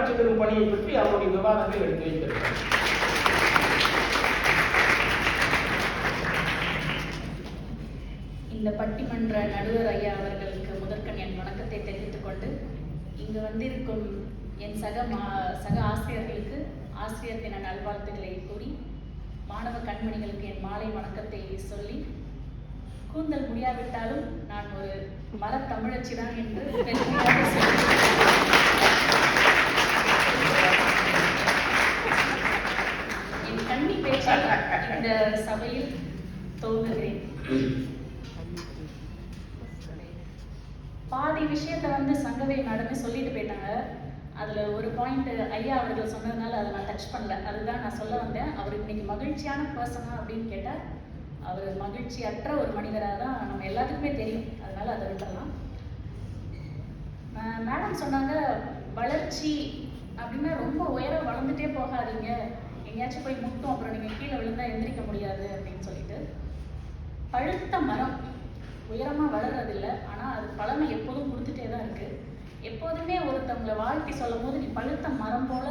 வளர்ச்சி பெறும் பணியை பற்றி அவருடைய விவாதங்கள் எடுத்து வைத்திருக்கிறார். இந்த பட்டிமன்ற நடுவர் ஐயா அவர்களுக்கு முதற்கண் என் வணக்கத்தை தெரிவித்துக் கொண்டு இங்கு வந்திருக்கும் என் சக ஆசிரியர்களுக்கு ஆசிரியர் தின நல்வாழ்த்துக்களை கூறி மாணவ கண்மணிகளுக்கு என் மாலை வணக்கத்தை சொல்லி, கூந்தல் முடியாவிட்டாலும் நான் ஒரு மரத்தமிழச்சி தான் என்று பெருமையாக சொல்லி என் கண்ணி பேச்சை இந்த சபையில் துவங்குகிறேன். பாதி விஷயத்த சங்கவே மேடமே சொல்லிட்டு போயிட்டாங்க. அதுல ஒரு பாயிண்ட் ஐயா அவர்கள் சொன்னதுனால அதை நான் டச் பண்ணல. அதுதான் நான் சொல்ல வந்தேன். அவர் இன்னைக்கு மகிழ்ச்சியான பர்சனா அப்படின்னு கேட்டா அவர் மகிழ்ச்சியற்ற ஒரு மனிதராக தான் நம்ம எல்லாத்துக்குமே தெரியும். அதனால அதை விட்டுறலாம். மேடம் சொன்னாங்க, வளர்ச்சி அப்படின்னா ரொம்ப உயரம் வளர்ந்துட்டே போகாதீங்க, எங்கேயாச்சும் போய் முட்டும், அப்புறம் நீங்க கீழே விழுந்தா எந்திரிக்க முடியாது அப்படின்னு சொல்லிட்டு. பழுத்த மரம் உயரமா வளர்றதில்லை, ஆனா அது பலனை எப்போதும் கொடுத்துட்டே தான் இருக்கு. எப்போதுமே ஒருத்தவங்களை வாழ்த்தி சொல்லும் போது நீ பழுத்த மரம் போல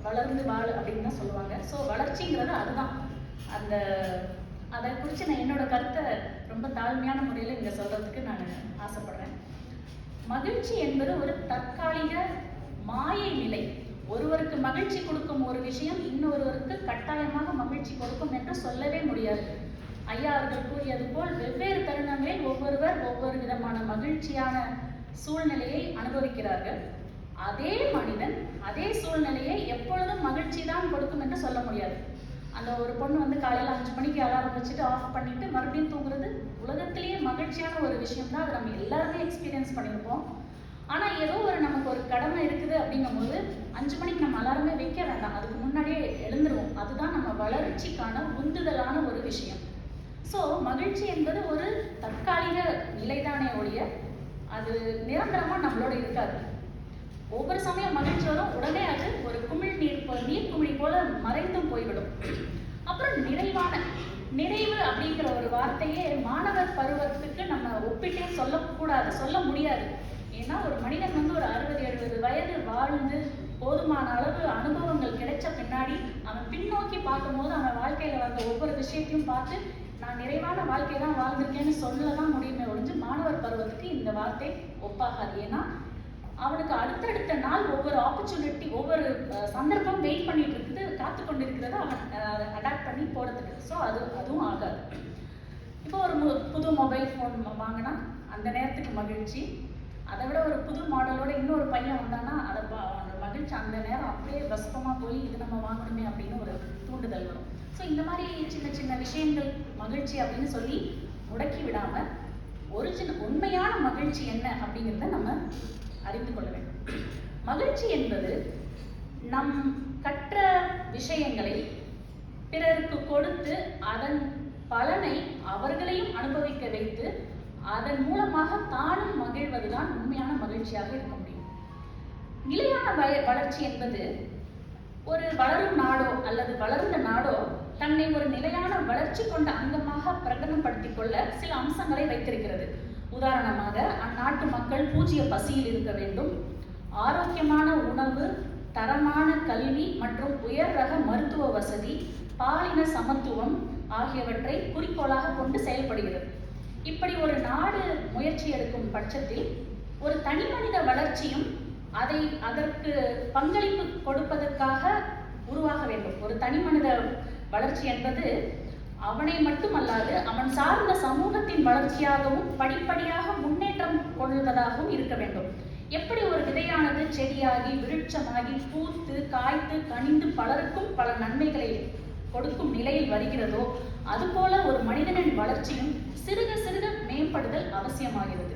வளர்ந்து வாழ அப்படின்னு தான் சொல்லுவாங்க. ஸோ வளர்ச்சிங்கிறது அதுதான். அதை குறித்து நான் என்னோட கருத்தை ரொம்ப தாழ்மையான முறையில் இங்கே சொல்றதுக்கு நான் ஆசைப்படுறேன். மகிழ்ச்சி என்பது ஒரு தற்காலிக மாயை நிலை. ஒருவருக்கு மகிழ்ச்சி கொடுக்கும் ஒரு விஷயம் இன்னொருவருக்கு கட்டாயமாக மகிழ்ச்சி கொடுக்கும் என்று சொல்லவே முடியாது. ஐயா அவர்கள் கூறியது போல் வெவ்வேறு தருணங்களில் ஒவ்வொருவர் ஒவ்வொரு விதமான மகிழ்ச்சியான சூழ்நிலையை அனுபவிக்கிறார்கள். அதே மனிதன் அதே சூழ்நிலையை எப்பொழுதும் மகிழ்ச்சி தான் கொடுக்கும் என்று சொல்ல முடியாது. அந்த ஒரு பொண்ணு காலையில் 5 மணிக்கு அலாரம் வச்சுட்டு ஆஃப் பண்ணிட்டு மறுபடியும் தூங்குறது உலகத்திலேயே மகிழ்ச்சியான ஒரு விஷயம் தான். அது நம்ம எல்லாருமே எக்ஸ்பீரியன்ஸ் பண்ணியிருப்போம். ஆனா ஏதோ நமக்கு ஒரு கடமை இருக்குது அப்படிங்கும் போது 5 மணிக்கு நம்ம அலாரமே வைக்க வேண்டாம், அதுக்கு முன்னாடியே எழுந்துருவோம். அதுதான் நம்ம வளர்ச்சிக்கான உந்துதலான ஒரு விஷயம். ஸோ மகிழ்ச்சி என்பது ஒரு தற்காலிக நிலைதானே ஒழிய அது நிரந்தரமா நம்மளோட இருக்காது. ஒவ்வொரு சமயம் மகிழ்ச்சி வரும், உடனே அது ஒரு நீர்க்குமிழி போல மறைந்தும் போய்விடும். அப்புறம் நிறைவு அப்படிங்கிற ஒரு வார்த்தையே மாணவர் பருவத்துக்கு நம்ம ஒப்பிட்டே சொல்ல முடியாது. ஏன்னா ஒரு மனிதன் ஒரு 60-70 வயது வாழ்ந்து போதுமான அளவு அனுபவங்கள் கிடைச்ச பின்னாடி அவன் பின்னோக்கி பார்க்கும் போது அவன் வாழ்க்கையில வந்த ஒவ்வொரு விஷயத்தையும் பார்த்து நான் நிறைவான வாழ்க்கை தான் வாழ்ந்திருக்கேன்னு சொல்லதான் முடியுமே ஒழிஞ்சு மாணவர் பருவத்துக்கு இந்த வார்த்தை ஒப்பாகாது. ஏன்னா அவனுக்கு அடுத்தடுத்த நாள் ஒவ்வொரு ஆப்பர்ச்சுனிட்டி, ஒவ்வொரு சந்தர்ப்பம் வெயிட் பண்ணிட்டு இருக்குது, காத்து கொண்டு இருக்கிறத அவன் அடாப்ட் பண்ணி போறதுக்கு. ஸோ அதுவும் ஆகாது. இப்போ ஒரு புது மொபைல் ஃபோன் வாங்கினா அந்த நேரத்துக்கு மகிழ்ச்சி. அதை விட ஒரு புது மாடலோட இன்னொரு பையன் வந்தானா அந்த மகிழ்ச்சி அந்த நேரம் அப்படியே வசப்பமா போய் இது நம்ம வாங்கணுமே அப்படின்னு ஒரு தூண்டுதல் வரும். ஸோ இந்த மாதிரி சின்ன சின்ன விஷயங்கள் மகிழ்ச்சி அப்படின்னு சொல்லி முடக்கி விடாம உண்மையான மகிழ்ச்சி என்ன அப்படிங்கிறத நம்ம அறிந்து கொள்ள வேண்டும். மகிழ்ச்சி என்பது நம் கற்ற விஷயங்களை பிறருக்கு கொடுத்து அதன் பலனை அவர்களையும் அனுபவிக்க வைத்து அதன் மூலமாக தானும் மகிழ்வதுதான் உண்மையான மகிழ்ச்சியாக இருக்க முடியும். நிலையான வளர்ச்சி என்பது ஒரு வளரும் நாடோ அல்லது வளர்ந்த நாடோ தன்னை ஒரு நிலையான வளர்ச்சி கொண்ட அங்கமாக பிரகடனப்படுத்திக் கொள்ள சில அம்சங்களை வைத்திருக்கிறது. உதாரணமாக, அந்நாட்டு மக்கள் பூஜ்ய பசியில் இருக்க வேண்டும், ஆரோக்கியமான உணவு, தரமான கல்வி மற்றும் உயர் ரக மருத்துவ வசதி, பாலின சமத்துவம் ஆகியவற்றை குறிக்கோளாக கொண்டு செயல்படுகிறது. இப்படி ஒரு நாடு முயற்சி எடுக்கும் பட்சத்தில் ஒரு தனி மனித வளர்ச்சியும் அதற்கு பங்களிப்பு கொடுப்பதற்காக உருவாக வேண்டும். ஒரு தனி மனித வளர்ச்சி என்பது அவனை மட்டுமல்லாது அவன் சார்ந்த சமூகத்தின் வளர்ச்சியாகவும் படிப்படியாக முன்னேற்றம் கொள்வதாகவும் இருக்க வேண்டும். எப்படி ஒரு விதையானது செடியாகி விருட்சமாகி பூத்து காய்த்து கனிந்து பலருக்கும் பல நன்மைகளை கொடுக்கும் நிலையில் வருகிறதோ அதுபோல ஒரு மனிதனின் வளர்ச்சியும் சிறுக சிறுக மேம்படுதல் அவசியமாகிறது.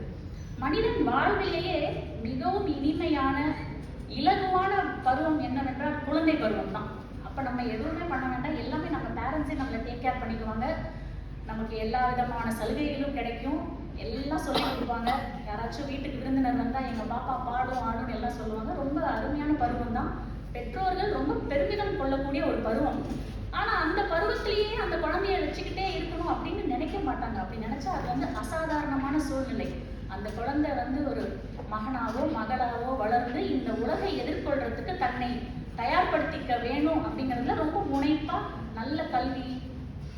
மனிதன் வாழ்விலேயே மிகவும் இனிமையான இலகுவான பருவம் என்னவென்றால் குழந்தை பருவம் தான். அப்ப நம்ம எதுவுமே பண்ண வேண்டாம், எல்லாமே நம்ம பேரண்ட்ஸே நம்மளை டேக் கேர் பண்ணிக்குவாங்க. நமக்கு எல்லா விதமான சலுகைகளும் கிடைக்கும், எல்லாம் சொல்லி கொடுப்பாங்க. யாராச்சும் வீட்டுக்கு விருந்தினர் வந்தா எங்க பாப்பா பாடும் ஆடும் எல்லாம் சொல்லுவாங்க. ரொம்ப அருமையான பருவம் தான். பெற்றோர்கள் ரொம்ப பெருமிதம் கொள்ளக்கூடிய ஒரு பருவம். ஆனா அந்த பருவத்திலேயே அந்த குழந்தைய வச்சுக்கிட்டே இருக்கணும் அப்படின்னு நினைக்க மாட்டாங்க. அப்படி நினைச்சா அது அசாதாரணமான சூழ்நிலை. அந்த குழந்தை ஒரு மகனாவோ மகளாவோ வளர்ந்து இந்த உலகை எதிர்கொள்றதுக்கு தக்க தன்னை தயார்படுத்திக்க வேணும் அப்படிங்கிறதுல ரொம்ப முனைப்பா நல்ல கல்வி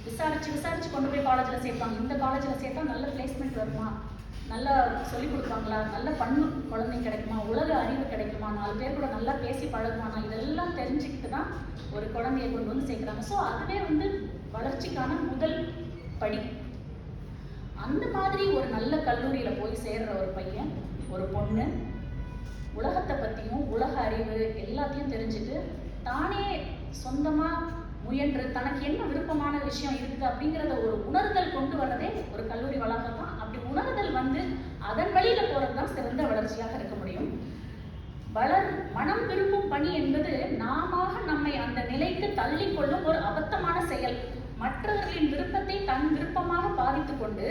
விசாரிச்சு கொண்டு போய் காலேஜில் சேர்ப்பாங்க. இந்த காலேஜில் சேர்த்தா நல்ல பிளேஸ்மெண்ட் வருமா, நல்லா சொல்லிக் கொடுப்பாங்களா, நல்ல பண்பு குழந்தைங்க கிடைக்குமா, உலக அறிவு கிடைக்குமா, 4 பேர் கூட நல்லா பேசி பழகுமானா, இதெல்லாம் தெரிஞ்சுக்கிட்டு தான் ஒரு குழந்தைய கொண்டு வந்து சேர்க்குறாங்க. ஸோ அதுவே வந்து வளர்ச்சிக்கான முதல் படி. அந்த மாதிரி ஒரு நல்ல கல்லூரியில் போய் சேர்ற ஒரு பையன் ஒரு பொண்ணு உலகத்தை பற்றியும் உலக அறிவு எல்லாத்தையும் தெரிஞ்சுட்டு தானே சொந்தமாக முயன்று தனக்கு என்ன விருப்பமான விஷயம் இருக்குது அப்படிங்கிறத ஒரு உணர்தல் கொண்டு வர்றதே ஒரு கல்லூரி வளாகம் தான். அப்படி உணர்தல் வந்து அதன் வழியில் போகிறது தான் சிறந்த வளர்ச்சியாக இருக்க முடியும். மனம் விரும்பும் பணி என்பது நாம நம்மை அந்த நிலைக்கு தள்ளிக்கொள்ளும் ஒரு அபத்தமான செயல். மற்றவர்களின் விருப்பத்தை தன் விருப்பமாக பாதித்து கொண்டு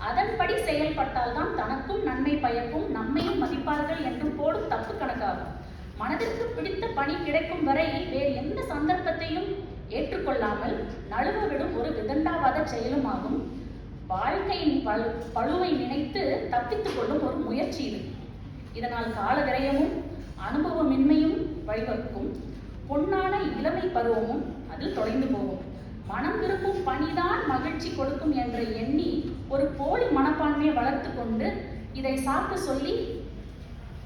அதன்படி செயல்பட்டால் தான் தனக்கும் நன்மை பயக்கும், நம்மையும் மதிப்பார்கள் என்றும் போடும் தப்பு கணக்காகும். மனதிற்கு பிடித்த பணி கிடைக்கும் வரை வேறு எந்த சந்தர்ப்பத்தையும் ஏற்றுக்கொள்ளாமல் நழுவ விடும் ஒரு விதண்டாவாத செயலுமாகும். வாழ்க்கையின் பழுவை நினைத்து தப்பித்துக் கொள்ளும் ஒரு முயற்சி இது. இதனால் கால விரயமும் அனுபவமின்மையும் வழிவகுக்கும். பொன்னான இளமை பருவமும் அதில் தொலைந்து போகும். மனம் விரும்பும் பணிதான் மகிழ்ச்சி கொடுக்கும் என்ற எண்ணி ஒரு போலி மனப்பான்மையை வளர்த்து கொண்டு இதை சாக்கு சொல்லி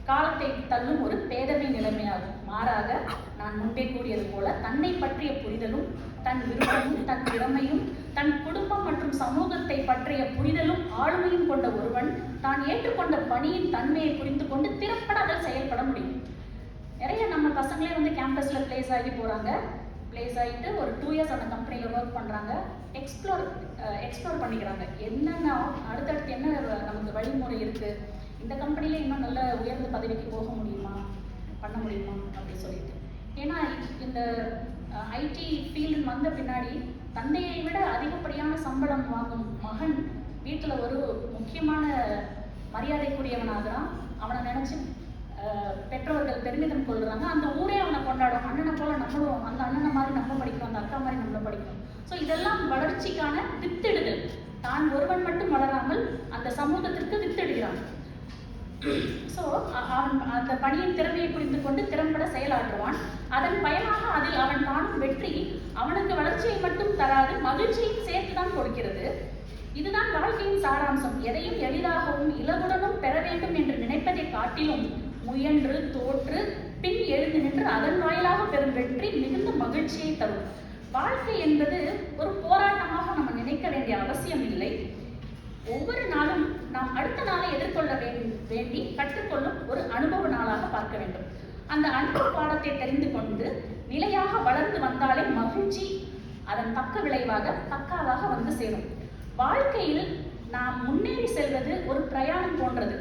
காலத்தை தள்ளும் ஒரு பேதமை நிலைமையாகும். மாறாக நான் முன்பே கூறியது போல தன்னை பற்றிய புரிதலும் தன் விருப்பமும் தன் திறமையும் தன் குடும்பம் மற்றும் சமூகத்தை பற்றிய புரிதலும் ஆளுமையும் கொண்ட ஒருவன் தான் ஏற்றுக்கொண்ட பணியின் தன்மையை புரிந்து கொண்டு திறப்பட அதில் செயல்பட முடியும். நிறைய நம்ம பசங்களே வந்து கேம்பஸ்ல பிளேஸ் ஆகி போறாங்க. பிளேஸ் ஆகிட்டு ஒரு 2 இயர்ஸ் அந்த கம்பெனியில் ஒர்க் பண்ணுறாங்க. எக்ஸ்ப்ளோர் பண்ணிக்கிறாங்க. என்னென்ன அடுத்தடுத்து என்ன நமக்கு வழிமுறை இருக்குது, இந்த கம்பெனியில் இன்னும் நல்ல உயர்ந்த பதவிக்கு போக முடியுமா, பண்ண முடியுமா அப்படின்னு சொல்லிட்டு. ஏன்னா இந்த ஐடி ஃபீல்டு வந்த பின்னாடி தந்தையை விட அதிகப்படியான சம்பளம் வாங்கும் மகன் வீட்டில் ஒரு முக்கியமான மரியாதைக்குரியவனாகிறான். அவனை நினச்சி பெற்றோர்கள் பெருமிதம் கொள்கிறாங்க. அந்த ஊரே அவனை கொண்டாடும். அண்ணனை போல நம்மளும் அந்த அண்ணனை மாதிரி நம்ம படிக்கணும், அந்த அக்கா மாதிரி நம்மள படிக்கணும். ஸோ இதெல்லாம் வளர்ச்சிக்கான வித்திடுதல். தான் ஒருவன் மட்டும் வளராமல் அந்த சமூகத்திற்கு வித்திடுகிறான். ஸோ அவன் அந்த பணியின் திறமையை புரிந்து கொண்டு திறம்பட செயலாற்றுவான். அதன் பயனாக அதில் அவன் காணும் வெற்றி அவனுக்கு வளர்ச்சியை மட்டும் தராது, மகிழ்ச்சியும் சேர்த்துதான் கொடுக்கிறது. இதுதான் வாழ்க்கையின் சாராம்சம். எதையும் எளிதாகவும் இலகுடனும் பெற வேண்டும் என்று நினைப்பதை காட்டிலும் முயன்று தோற்று பின் எழுந்து நின்று அதன் வாயிலாக பெறும் வெற்றி மிகுந்த மகிழ்ச்சியை தரும். வாழ்க்கை என்பது ஒரு போராட்டமாக நம்ம நினைக்க வேண்டிய அவசியம் இல்லை. ஒவ்வொரு நாளும் நாம் அடுத்த நாளை எதிர்கொள்ள வேண்டி கற்றுக்கொள்ளும் ஒரு அனுபவ நாளாக பார்க்க வேண்டும். அந்த அனுபவ பாடத்தை தெரிந்து கொண்டு நிலையாக வளர்ந்து வந்தாலே மகிழ்ச்சி அதன் பக்க விளைவாக பக்காவாக வந்து சேரும். வாழ்க்கையில் நாம் முன்னேறி செல்வது ஒரு பிரயாணம் போன்றது.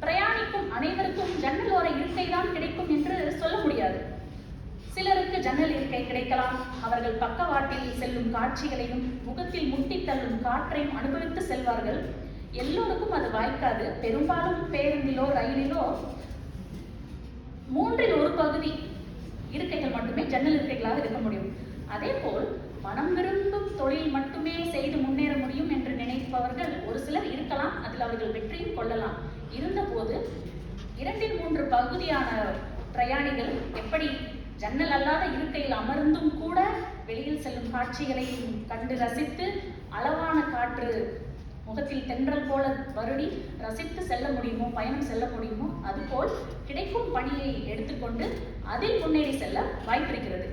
பிரயாணிக்கும் அனைவருக்கும் ஜன்னல் ஓர இருக்கை தான் கிடைக்கும் என்று சொல்ல முடியாது. சிலருக்கு ஜன்னல் இருக்கை கிடைக்கலாம். அவர்கள் பக்கவாட்டில் செல்லும் காட்சிகளையும் முகத்தில் முட்டி தள்ளும் காற்றையும் அனுபவித்து செல்வார்கள். எல்லோருக்கும் அது வாய்க்காது. பெரும்பாலும் பேருந்திலோ ரயிலிலோ 3இல் 1 பகுதி இருக்கைகள் மட்டுமே ஜன்னல் இருக்கைகளாக இருக்க முடியும். அதே போல் மனம் விரும்பும் தொழில் மட்டுமே செய்து முன்னேற முடியும் என்று நினைப்பவர்கள் ஒரு சிலர் இருக்கலாம். அதில் அவர்கள் வெற்றியும் கொள்ளலாம். இருந்தபோது 2இல் 3 பகுதியான பிரயாணிகள் எப்படி ஜன்னல் அல்லாத இருக்கையில் அமர்ந்தும் கூட வெளியில் செல்லும் காட்சிகளை கண்டு ரசித்து அளவான காற்று முகத்தில் தென்றல் போல வருடி ரசித்து செல்ல முடியுமோ, பயணம் செல்ல முடியுமோ, அதுபோல் கிடைக்கும் பணியை எடுத்துக்கொண்டு அதில் முன்னேறி செல்ல வாய்ப்பிருக்கிறது.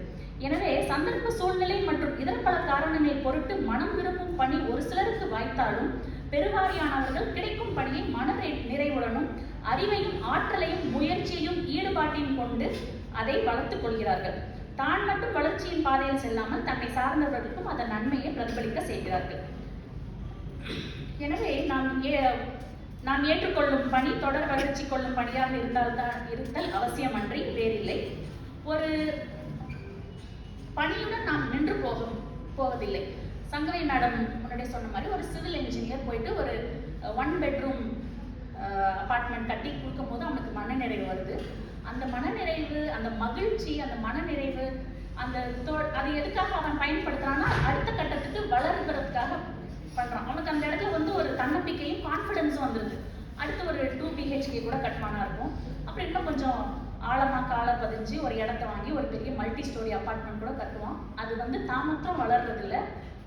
எனவே சந்தர்ப்ப சூழ்நிலை மற்றும் இதர பல காரணங்களை பொருட்டு மனம் விரும்பும் பணி ஒரு சிலருக்கு வாய்த்தாலும் பெருவாரியானவர்கள் கிடைக்கும் பணியை மன நிறைவுடனும் அறிவையும் ஆற்றலையும் முயற்சியையும் ஈடுபாட்டையும் கொண்டு அதை வளர்த்துக் கொள்கிறார்கள். தான் மட்டும் வளர்ச்சியின் பாதையில் செல்லாமல் தன்னை சார்ந்தவர்களுக்கும் அதன் நன்மையை பிரதிபலிக்க செய்கிறார்கள். எனவே நாம் ஏற்றுக்கொள்ளும் பணி தொடர் வளர்ச்சி கொள்ளும் பணியாக இருத்தல் அவசியமன்றி வேறில்லை. ஒரு பணியுடன் நாம் நின்று போவதில்லை. சங்கவை மேடம் முன்னாடி சொன்ன மாதிரி ஒரு சிவில் என்ஜினியர் போயிட்டு ஒரு 1 பெட்ரூம் அபார்ட்மெண்ட் கட்டி கொடுக்கும் போது அவனுக்கு மனநிறைவு வருது. அந்த மனநிறைவு, அந்த மகிழ்ச்சி, அந்த மனநிறைவு, அது எதுக்காக அவன் பயன்படுத்துறான்னா அடுத்த கட்டத்துக்கு வளர்கிறதுக்காக பண்றான். அவனுக்கு அந்த இடத்துல வந்து ஒரு தன்னம்பிக்கையும் கான்ஃபிடன்ஸும் வந்துருது. அடுத்து ஒரு 2 BHK கூட கட்டுமானா இருக்கும். அப்புறம் இன்னும் கொஞ்சம் ஆழமா காலை பதிஞ்சு ஒரு இடத்த வாங்கி ஒரு பெரிய மல்டி ஸ்டோரி அப்பார்ட்மெண்ட் கூட கட்டுவான். அது வந்து தான் மாத்திரம் வளர்றதில்ல,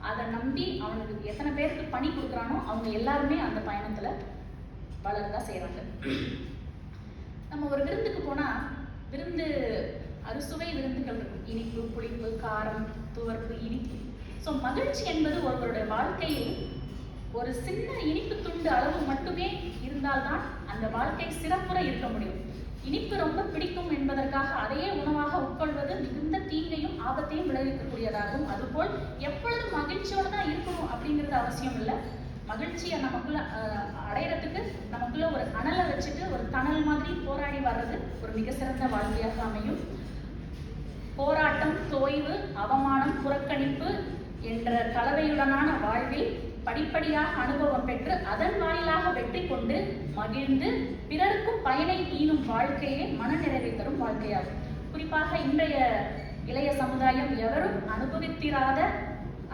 அதை நம்பி அவனுக்கு எத்தனை பேருக்கு பணி கொடுக்குறானோ அவங்க எல்லாருமே அந்த பயணத்துல வளரதான் செய்யறாங்க. நம்ம ஒரு விருந்துக்கு போனா விருந்து அறுசுவை விருந்துகள் இருக்கும். இனிப்பு, புளிப்பு, காரம், துவர்ப்பு, இனிப்பு. ஸோ மகிழ்ச்சி என்பது ஒருவருடைய வாழ்க்கையில் ஒரு சின்ன இனிப்பு துண்டு அளவு மட்டுமே இருந்தால்தான் அந்த வாழ்க்கை சிறப்புற இருக்க முடியும். இனிப்பு ரொம்ப பிடிக்கும் என்பதற்காக அதையே உணவாக உட்கொள்வது மிகுந்த தீங்கையும் ஆபத்தையும் விளைவிக்கக்கூடியதாகும். அதுபோல் எப்பொழுதும் மகிழ்ச்சியோட தான் இருக்கணும் அப்படிங்கிறது அவசியம் இல்லை. மகிழ்ச்சியை நமக்குள்ள அடையிறதுக்கு நமக்குள்ள ஒரு அனலை வச்சுட்டு ஒரு தணல் மாதிரி போராடி வர்றது ஒரு மிக சிறந்த வாழ்க்கையாக அமையும். போராட்டம், தோய்வு, அவமானம், புறக்கணிப்பு என்ற கலவையுடனான வாழ்வில் படிப்படியாக அனுபவம் பெற்று அதன் வாயிலாக வெற்றி கொண்டு மகிழ்ந்து பிறருக்கும் பயனை ஈனும் வாழ்க்கையே மனநிறைவை தரும் வாழ்க்கையாகும். குறிப்பாக இன்றைய இளைய சமுதாயம் எவரும் அனுபவித்திராத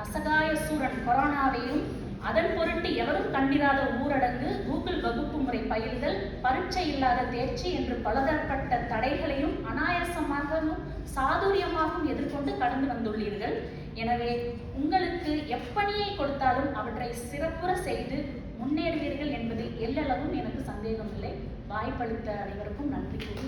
அசகாய சூழன் கொரோனாவையும் அதன் பொருட்டு எவரும் கண்டிராத ஊரடங்கு, கூகுள் வகுப்பு முறை பயிலுதல், பரீட்சை இல்லாத தேர்ச்சி என்று பலதரப்பட்ட தடைகளையும் அனாயாசமாகவும் சாதுரியமாகவும் எதிர்கொண்டு கடந்து வந்துள்ளீர்கள். எனவே உங்களுக்கு எப்பணியை கொடுத்தாலும் அவற்றை சிறப்புற செய்து முன்னேறுவீர்கள் என்பதில் எல்லளவும் எனக்கு சந்தேகம் இல்லை. வாய்ப்பளித்த அனைவருக்கும் நன்றி கூறி